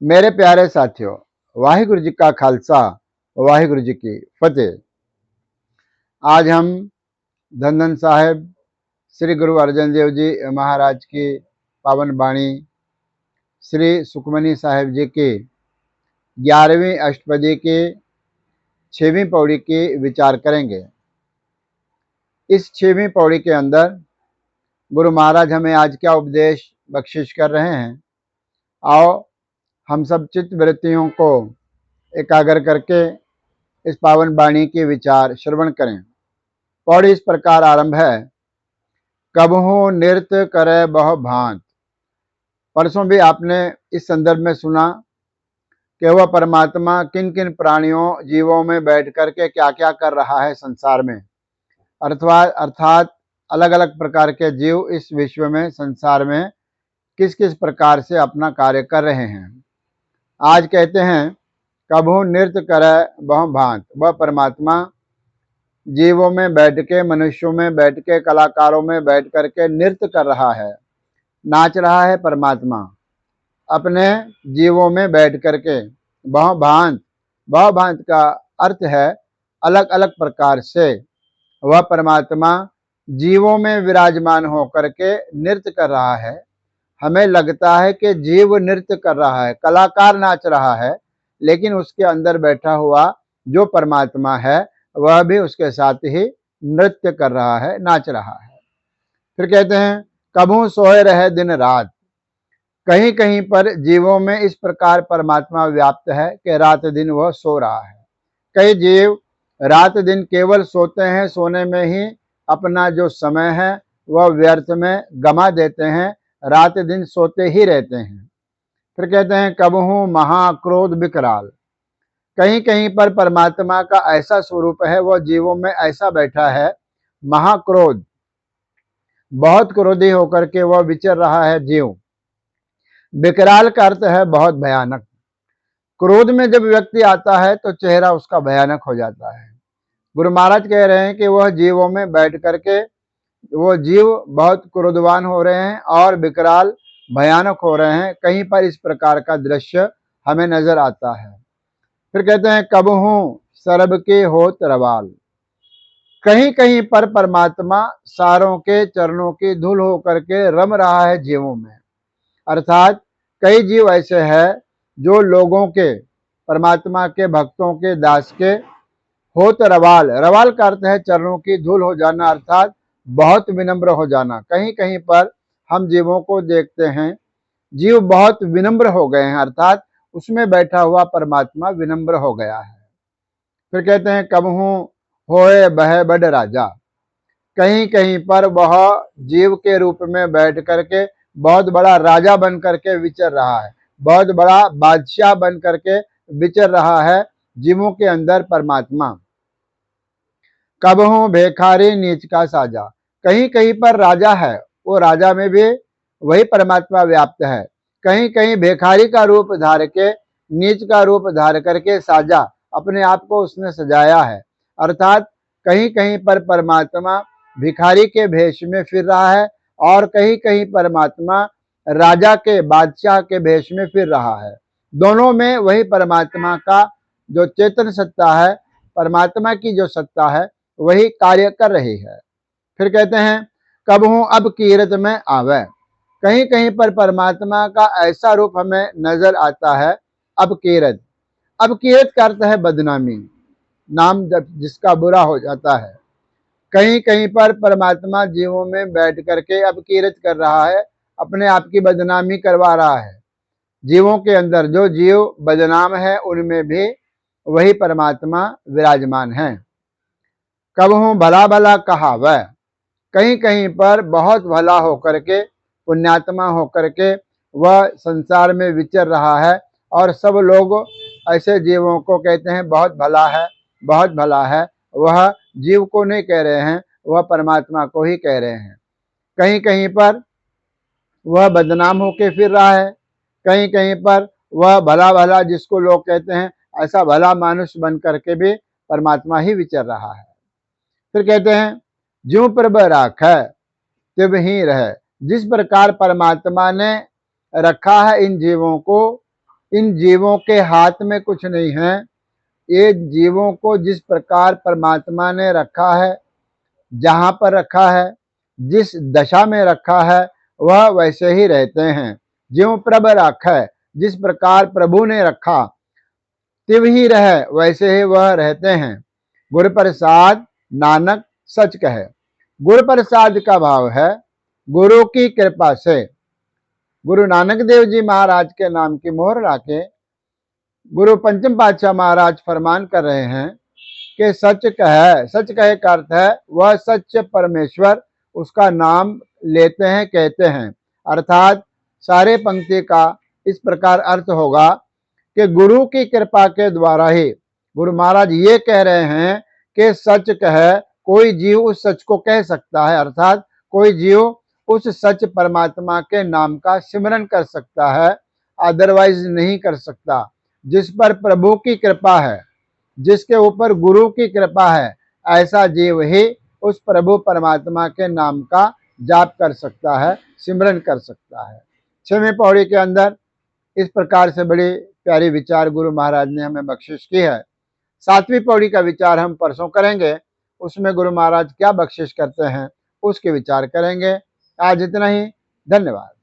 मेरे प्यारे साथियों, वाहिगुरु जी का खालसा, वाहिगुरु जी की फतेह। आज हम धन धन साहिब श्री गुरु अर्जन देव जी महाराज की पावन बाणी श्री सुखमनी साहिब जी की 11वीं अष्टपदी की 6वीं पौड़ी की विचार करेंगे। इस 6वीं पौड़ी के अंदर गुरु महाराज हमें आज क्या उपदेश बख्शिश कर रहे हैं। आओ हम सब चित्त वृत्तियों को एकाग्र करके इस पावन वाणी के विचार श्रवण करें। पौड़ी इस प्रकार आरंभ है। कबहू नृत्य करे बहु भांत। परसों भी आपने इस संदर्भ में सुना कि वह परमात्मा किन किन प्राणियों जीवों में बैठ करके क्या क्या कर रहा है संसार में, अर्थात अलग अलग प्रकार के जीव इस विश्व में संसार में किस किस प्रकार से अपना कार्य कर रहे हैं। आज कहते हैं कबहू नृत्य करे बहु भांत। वह परमात्मा जीवों में बैठ के, मनुष्यों में बैठ के, कलाकारों में बैठ करके नृत्य कर रहा है, नाच रहा है। परमात्मा अपने जीवों में बैठ करके बहु भांत का अर्थ है अलग अलग प्रकार से वह परमात्मा जीवों में विराजमान होकर के नृत्य कर रहा है। हमें लगता है कि जीव नृत्य कर रहा है, कलाकार नाच रहा है, लेकिन उसके अंदर बैठा हुआ जो परमात्मा है वह भी उसके साथ ही नृत्य कर रहा है, नाच रहा है। फिर कहते हैं कबहू सोए रहे दिन रात। कहीं कहीं पर जीवों में इस प्रकार परमात्मा व्याप्त है कि रात दिन वह सो रहा है। कई जीव रात दिन केवल सोते हैं, सोने में ही अपना जो समय है वह व्यर्थ में गमा देते हैं, रात दिन सोते ही रहते हैं। फिर कहते हैं कबहू महाक्रोध विकराल। कहीं कहीं पर परमात्मा का ऐसा स्वरूप है, वह जीवों में ऐसा बैठा है, महाक्रोध, बहुत क्रोधी होकर के वह विचर रहा है जीव। विकराल का अर्थ है बहुत भयानक। क्रोध में जब व्यक्ति आता है तो चेहरा उसका भयानक हो जाता है। गुरु महाराज कह रहे हैं कि वह जीवों में बैठ करके वो जीव बहुत क्रोधवान हो रहे हैं और विकराल भयानक हो रहे हैं। कहीं पर इस प्रकार का दृश्य हमें नजर आता है। फिर कहते हैं कबहू सरब के होत रवाल। कहीं कहीं पर परमात्मा सारों के चरणों की धूल होकर के रम रहा है जीवों में। अर्थात कई जीव ऐसे हैं जो लोगों के, परमात्मा के भक्तों के, दास के होत रवाल। रवाल का अर्थ है चरणों की धूल हो जाना, अर्थात बहुत विनम्र हो जाना। कहीं कहीं पर हम जीवों को देखते हैं, जीव बहुत विनम्र हो गए हैं, अर्थात उसमें बैठा हुआ परमात्मा विनम्र हो गया है। फिर कहते हैं कबहू होए बह बड़ राजा। कहीं कहीं पर वह जीव के रूप में बैठ करके बहुत बड़ा राजा बन करके विचर रहा है, बहुत बड़ा बादशाह बन करके विचर रहा है जीवों के अंदर परमात्मा। कबहू भेखारी नीच का साजा। कहीं कहीं पर राजा है, वो राजा में भी वही परमात्मा व्याप्त है। कहीं कहीं भेखारी का रूप धार के, नीच का रूप धार करके साजा, अपने आप को उसने सजाया है। अर्थात कहीं कहीं पर परमात्मा भिखारी के भेष में फिर रहा है और कहीं कहीं परमात्मा राजा के, बादशाह के भेष में फिर रहा है। दोनों में वही परमात्मा का जो चेतन सत्ता है, परमात्मा की जो सत्ता है, वही कार्य कर रही है। फिर कहते हैं कबहू अब कीरत में आवे। कहीं कहीं पर परमात्मा का ऐसा रूप हमें नजर आता है, अब कीरत। अब कीरत का अर्थ है बदनामी, नाम जब जिसका बुरा हो जाता है। कहीं कहीं पर परमात्मा जीवों में बैठ करके अब कीरत कर रहा है, अपने आप की बदनामी करवा रहा है। जीवों के अंदर जो जीव बदनाम है उनमें भी वही परमात्मा विराजमान है। कबहू भला भला कहा वह। कहीं कहीं पर बहुत भला होकर के, पुण्यात्मा होकर के वह संसार में विचर रहा है और सब लोग ऐसे जीवों को कहते हैं बहुत भला है, बहुत भला है। वह जीव को नहीं कह रहे हैं, वह परमात्मा को ही कह रहे हैं। कहीं कहीं पर वह बदनाम होके फिर रहा है, कहीं कहीं पर वह भला भला, जिसको लोग कहते हैं ऐसा भला मानुष बन करके भी परमात्मा ही विचर रहा है। फिर कहते हैं ज्यों प्रभ राख तिब ही रहे। जिस प्रकार परमात्मा ने रखा है इन जीवों को, इन जीवों के हाथ में कुछ नहीं है। ये जीवों को जिस प्रकार परमात्मा ने रखा है, जहां पर रखा है, जिस दशा में रखा है, वह वैसे ही रहते हैं। ज्यों प्रभ राखै, जिस प्रकार प्रभु ने रखा तिव ही रहे, वैसे ही वह रहते हैं। गुरु प्रसाद नानक सच कहे। गुरु प्रसाद का भाव है गुरु की कृपा से। गुरु नानक देव जी महाराज के नाम की मोहर लाके गुरु पंचम पातशाह महाराज फरमान कर रहे हैं कि सच कहे। सच कहे का अर्थ है वह सच परमेश्वर, उसका नाम लेते हैं, कहते हैं। अर्थात सारे पंक्ति का इस प्रकार अर्थ होगा कि गुरु की कृपा के द्वारा ही गुरु महाराज ये कह रहे हैं कि सच कहे। कोई जीव उस सच को कह सकता है, अर्थात कोई जीव उस सच परमात्मा के नाम का सिमरन कर सकता है, अदरवाइज नहीं कर सकता। जिस पर प्रभु की कृपा है, जिसके ऊपर गुरु की कृपा है, ऐसा जीव ही उस प्रभु परमात्मा के नाम का जाप कर सकता है, सिमरन कर सकता है। 6वीं पौड़ी के अंदर इस प्रकार से बड़ी प्यारी विचार गुरु महाराज ने हमें बख्शिश की है। 7वीं पौड़ी का विचार हम परसों करेंगे। उसमें गुरु महाराज क्या बख्शिश करते हैं उसके विचार करेंगे। आज इतना ही। धन्यवाद।